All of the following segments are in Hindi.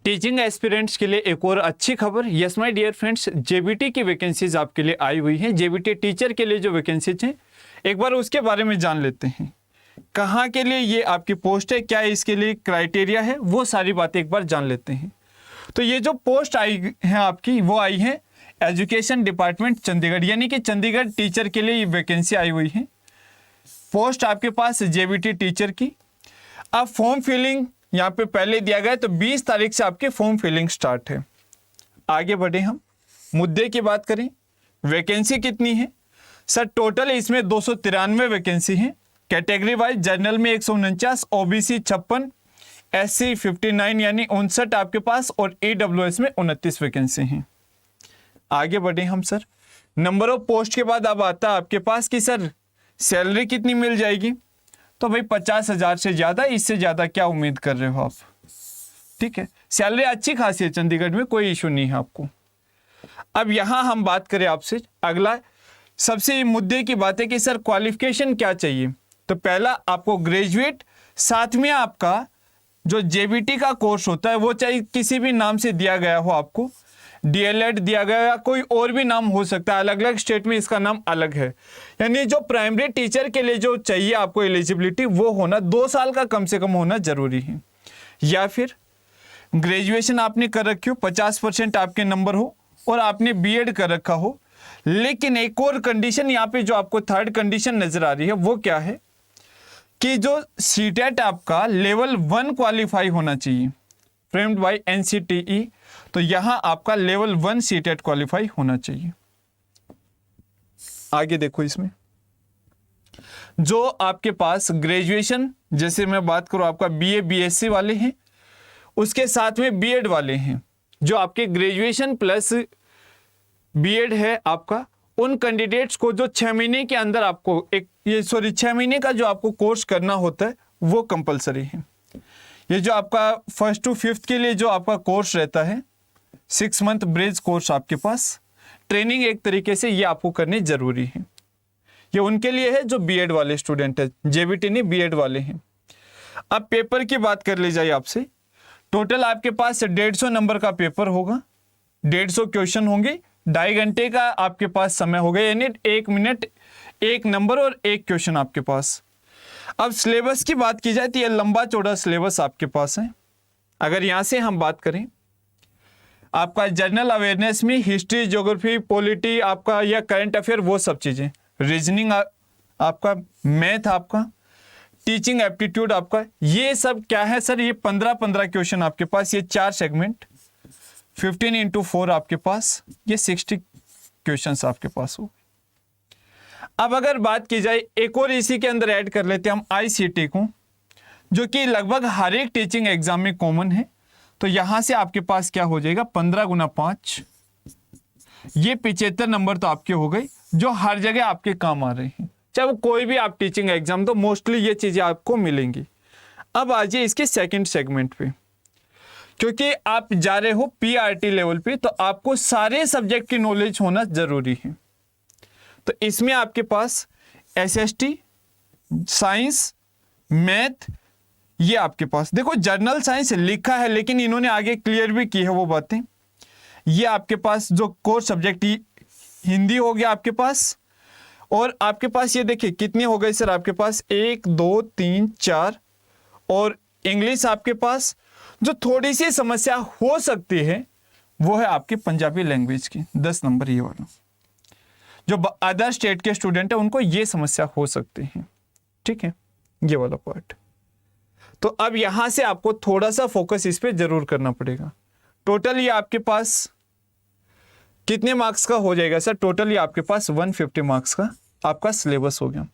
टीचिंग एस्पिरेंट्स के लिए एक और अच्छी खबर। Yes my dear friends, JBT की वैकेंसीज आपके लिए आई हुई हैं। जेबीटी टीचर के लिए जो वैकेंसीज हैं, एक बार उसके बारे में जान लेते हैं। कहाँ के लिए ये आपकी पोस्ट है, क्या इसके लिए क्राइटेरिया है, वो सारी बातें एक बार जान लेते हैं। तो ये जो पोस्ट आई है आपकी, वो आई है एजुकेशन डिपार्टमेंट चंडीगढ़, यानी कि चंडीगढ़ टीचर के लिए ये वैकेंसी आई हुई है। पोस्ट आपके पास जेबीटी टीचर की। अब फॉर्म फिलिंग यहाँ पे पहले दिया गया है, तो 20 तारीख से आपके फॉर्म फिलिंग स्टार्ट है। आगे बढ़े, हम मुद्दे की बात करें। वैकेंसी कितनी है सर? टोटल इसमें 293 वैकेंसी है। कैटेगरी वाइज जनरल में 149, ओबीसी 56, एससी 59 यानी 59 आपके पास, और ईडब्ल्यूएस में 29 वैकेंसी हैं। आगे बढ़े हम सर। नंबर ऑफ पोस्ट के बाद अब आता है आपके पास कि सर सैलरी कितनी मिल जाएगी। तो भाई 50,000 से ज़्यादा, इससे ज़्यादा क्या उम्मीद कर रहे हो आप? ठीक है, सैलरी अच्छी खासी है चंडीगढ़ में, कोई इशू नहीं है आपको। अब यहाँ हम बात करें आपसे, अगला सबसे मुद्दे की बात है कि सर क्वालिफिकेशन क्या चाहिए। तो पहला आपको ग्रेजुएट, साथ में आपका जो जेबीटी का कोर्स होता है वो चाहे किसी भी नाम से दिया गया हो, आपको डीएलएड दिया गया या कोई और भी नाम हो सकता है, अलग अलग स्टेट में इसका नाम अलग है। यानी जो प्राइमरी टीचर के लिए जो चाहिए आपको एलिजिबिलिटी, वो होना 2 साल का कम से कम होना जरूरी है। या फिर ग्रेजुएशन आपने कर रखी हो, 50% आपके नंबर हो, और आपने बीएड कर रखा हो। लेकिन एक और कंडीशन यहाँ पे जो आपको थर्ड कंडीशन नजर आ रही है, वो क्या है कि जो सीटेट आपका लेवल 1 क्वालिफाई होना चाहिए, फ्रेम्ड बाय एनसीटीई। तो यहां आपका लेवल 1 सीटेट क्वालिफाई होना चाहिए। आगे देखो, इसमें जो आपके पास ग्रेजुएशन, जैसे मैं बात करूं आपका बीए बीएससी वाले हैं, उसके साथ में बीएड वाले हैं, जो आपके ग्रेजुएशन प्लस बीएड है आपका, उन कैंडिडेट्स को जो 6 महीने के अंदर आपको 6 महीने का जो आपको कोर्स करना होता है, वो कंपलसरी है। ये जो आपका 1st to 5th के लिए जो आपका कोर्स रहता है, 6 मंथ ब्रिज कोर्स आपके पास, ट्रेनिंग एक तरीके से ये आपको करनी जरूरी है। ये उनके लिए है जो बीएड वाले स्टूडेंट है, जेबीटी नहीं बीएड वाले हैं। अब पेपर की बात कर ली जाए आपसे, टोटल आपके पास 150 नंबर का पेपर होगा, 150 क्वेश्चन होंगे, 2.5 घंटे का आपके पास समय होगा, यानी 1 मिनट 1 नंबर और 1 क्वेश्चन आपके पास। अब सिलेबस की बात की जाए तो ये लंबा चौड़ा सिलेबस आपके पास है। अगर यहाँ से हम बात करें, आपका जनरल अवेयरनेस में हिस्ट्री, ज्योग्राफी, पॉलिटी आपका या करंट अफेयर, वो सब चीज़ें, रीजनिंग आपका, मैथ आपका, टीचिंग एप्टीट्यूड आपका, ये सब क्या है सर? ये 15-15 क्वेश्चन आपके पास, ये 4 सेगमेंट, 15x4 आपके पास, ये 60 क्वेश्चन आपके पास हो। अब अगर बात की जाए, एक और इसी के अंदर ऐड कर लेते हैं हम आईसीटी को, जो कि लगभग हर एक टीचिंग एग्जाम में कॉमन है। तो यहां से आपके पास क्या हो जाएगा, 15 × 5, ये 75 नंबर तो आपके हो गए, जो हर जगह आपके काम आ रहे हैं। चाहे वो कोई भी आप टीचिंग एग्जाम, तो मोस्टली ये चीजें आपको मिलेंगी। अब आ जाइए इसके सेकंड सेगमेंट पे, क्योंकि आप जा रहे हो पीआरटी लेवल पे, तो आपको सारे सब्जेक्ट की नॉलेज होना जरूरी है। तो इसमें आपके पास एसएसटी, साइंस, मैथ, ये आपके पास देखो जर्नल साइंस लिखा है, लेकिन इन्होंने आगे क्लियर भी की है वो बातें। ये आपके पास जो कोर सब्जेक्ट हिंदी हो गया आपके पास, और आपके पास ये देखिए कितने हो गए सर आपके पास, 1 2 3 4, और इंग्लिश आपके पास। जो थोड़ी सी समस्या हो सकती है वो है आपकी पंजाबी लैंग्वेज की, 10 नंबर ये वाला। जो अदर स्टेट के स्टूडेंट है उनको ये समस्या हो सकती है, ठीक है, ये वाला पार्ट। तो अब यहां से आपको थोड़ा सा फोकस इस पे जरूर करना पड़ेगा। टोटल ये आपके पास कितने मार्क्स का हो जाएगा सर? टोटल ये आपके पास 150 मार्क्स का आपका सिलेबस हो गया,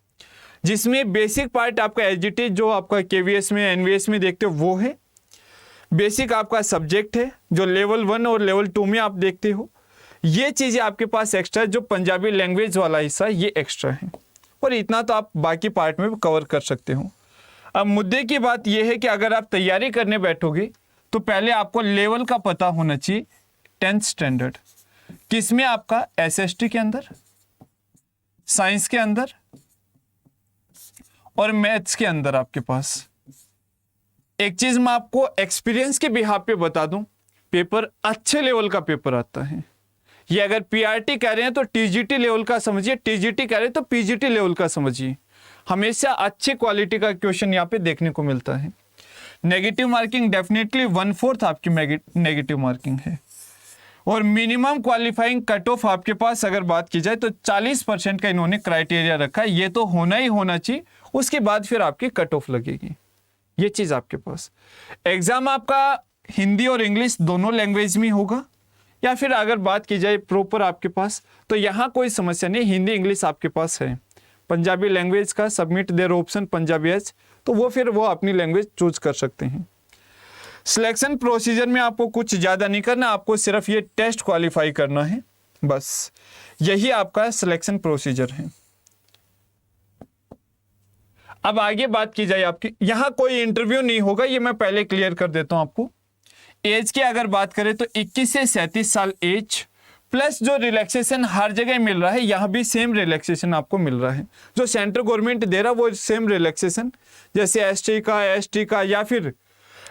जिसमें बेसिक पार्ट आपका एसजीटी, जो आपका केवीएस में एनवीएस में देखते हो वो है। बेसिक आपका सब्जेक्ट है, जो लेवल 1 और लेवल 2 में आप देखते हो। ये चीजें आपके पास एक्स्ट्रा, जो पंजाबी लैंग्वेज वाला हिस्सा ये एक्स्ट्रा है, और इतना तो आप बाकी पार्ट में भी कवर कर सकते हो। अब मुद्दे की बात यह है कि अगर आप तैयारी करने बैठोगे तो पहले आपको लेवल का पता होना चाहिए, 10th स्टैंडर्ड, किसमें आपका एसएसटी के अंदर, साइंस के अंदर और मैथ्स के अंदर आपके पास। एक चीज मैं आपको एक्सपीरियंस के बिहाफ पे बता दूं, पेपर अच्छे लेवल का पेपर आता है। ये अगर पीआरटी कह रहे हैं तो टीजीटी लेवल का समझिए, टीजीटी कह रहे हैं तो पीजीटी लेवल का समझिए। हमेशा अच्छी क्वालिटी का क्वेश्चन यहाँ पे देखने को मिलता है। नेगेटिव मार्किंग डेफिनेटली 1/4 आपकी नेगेटिव मार्किंग है। और मिनिमम क्वालिफाइंग कट ऑफ आपके पास अगर बात की जाए तो 40% का इन्होंने क्राइटेरिया रखा है। ये तो होना ही होना चाहिए, उसके बाद फिर आपकी कट ऑफ लगेगी। ये चीज़ आपके पास। एग्जाम आपका हिंदी और इंग्लिश दोनों लैंग्वेज में होगा, या फिर अगर बात की जाए प्रॉपर आपके पास तो यहाँ कोई समस्या नहीं, हिंदी इंग्लिश आपके पास है। पंजाबी लैंग्वेज का submit there option Punjabi H, तो वो फिर वो अपनी लैंग्वेज चूज कर सकते हैं। सिलेक्शन प्रोसीजर में आपको कुछ ज़्यादा नहीं करना, आपको सिर्फ ये टेस्ट क्वालिफाई करना है, बस यही आपका सिलेक्शन प्रोसीजर है। अब आगे बात की जाए आपकी, यहाँ कोई इंटरव्यू नहीं होगा, ये मैं पहले क्लियर कर देता हूँ आपको। एज की अगर बात करें तो 21 से 37 साल एज, प्लस जो रिलैक्सेशन हर जगह मिल रहा है, यहाँ भी सेम रिलैक्सेशन आपको मिल रहा है। जो सेंट्रल गवर्नमेंट दे रहा है वो सेम रिलैक्सेशन, जैसे एसटी का, एसटी का, या फिर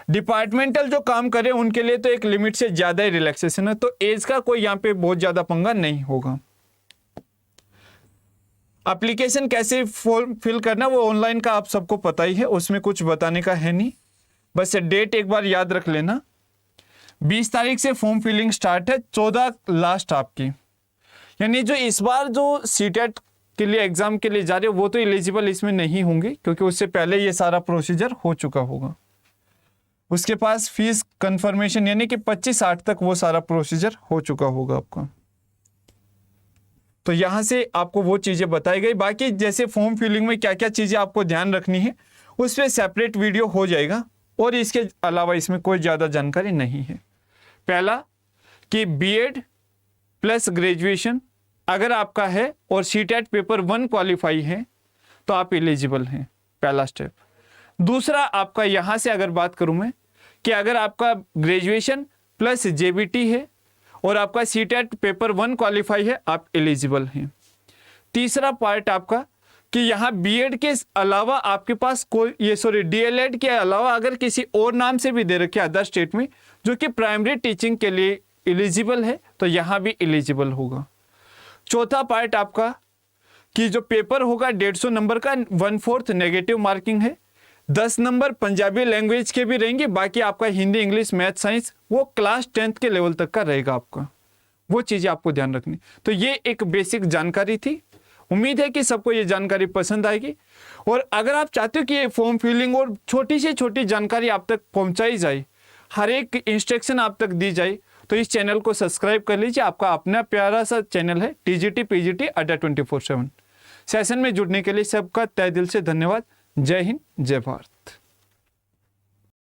डिपार्टमेंटल जो काम करे उनके लिए तो एक लिमिट से ज़्यादा ही रिलैक्सेशन है। तो एज का कोई यहाँ पे बहुत ज़्यादा पंगा नहीं होगा। एप्लीकेशन कैसे फॉर्म फिल करना वो ऑनलाइन का आप सबको पता ही है, उसमें कुछ बताने का है नहीं, बस डेट एक बार याद रख लेना। 20 तारीख से फॉर्म फिलिंग स्टार्ट है, 14 लास्ट आपकी। यानी जो इस बार जो सीटेट के लिए एग्जाम के लिए जा रहे हो वो तो एलिजिबल इसमें नहीं होंगे, क्योंकि उससे पहले ये सारा प्रोसीजर हो चुका होगा। उसके पास फीस कंफर्मेशन यानी कि 25/8 तक वो सारा प्रोसीजर हो चुका होगा आपका। तो यहाँ से आपको वो चीज़ें बताई गई। बाकी जैसे फॉर्म फिलिंग में क्या क्या चीज़ें आपको ध्यान रखनी है उस पर सेपरेट वीडियो हो जाएगा, और इसके अलावा इसमें कोई ज़्यादा जानकारी नहीं है। पहला कि बीएड प्लस ग्रेजुएशन अगर आपका है और सीटेट पेपर 1 क्वालिफाई है तो आप एलिजिबल हैं, पहला स्टेप। दूसरा आपका यहाँ से अगर बात करूँ मैं कि अगर आपका ग्रेजुएशन प्लस जेबीटी है और आपका सीटेट पेपर 1 क्वालिफाई है, आप एलिजिबल हैं। तीसरा पार्ट आपका कि यहाँ बीएड के अलावा आपके पास कोई डीएलएड के अलावा अगर किसी और नाम से भी दे रखे अदर स्टेट में जो कि प्राइमरी टीचिंग के लिए एलिजिबल है, तो यहाँ भी एलिजिबल होगा। चौथा पार्ट आपका कि जो पेपर होगा 150 नंबर का, 1/4 नेगेटिव मार्किंग है, 10 नंबर पंजाबी लैंग्वेज के भी रहेंगे, बाकी आपका हिंदी इंग्लिश मैथ साइंस वो क्लास 10th के लेवल तक का रहेगा आपका। वो चीज़ें आपको ध्यान रखनी। तो ये एक बेसिक जानकारी थी, उम्मीद है कि सबको ये जानकारी पसंद आएगी। और अगर आप चाहते हो कि ये फॉर्म फिलिंग और छोटी से छोटी जानकारी आप तक पहुंचाई जाए, हर एक इंस्ट्रक्शन आप तक दी जाए, तो इस चैनल को सब्सक्राइब कर लीजिए। आपका अपना प्यारा सा चैनल है टीजीटी पीजीटी अड्डा 24/7। सेशन में जुड़ने के लिए सबका तहे दिल से धन्यवाद। जय हिंद, जय भारत।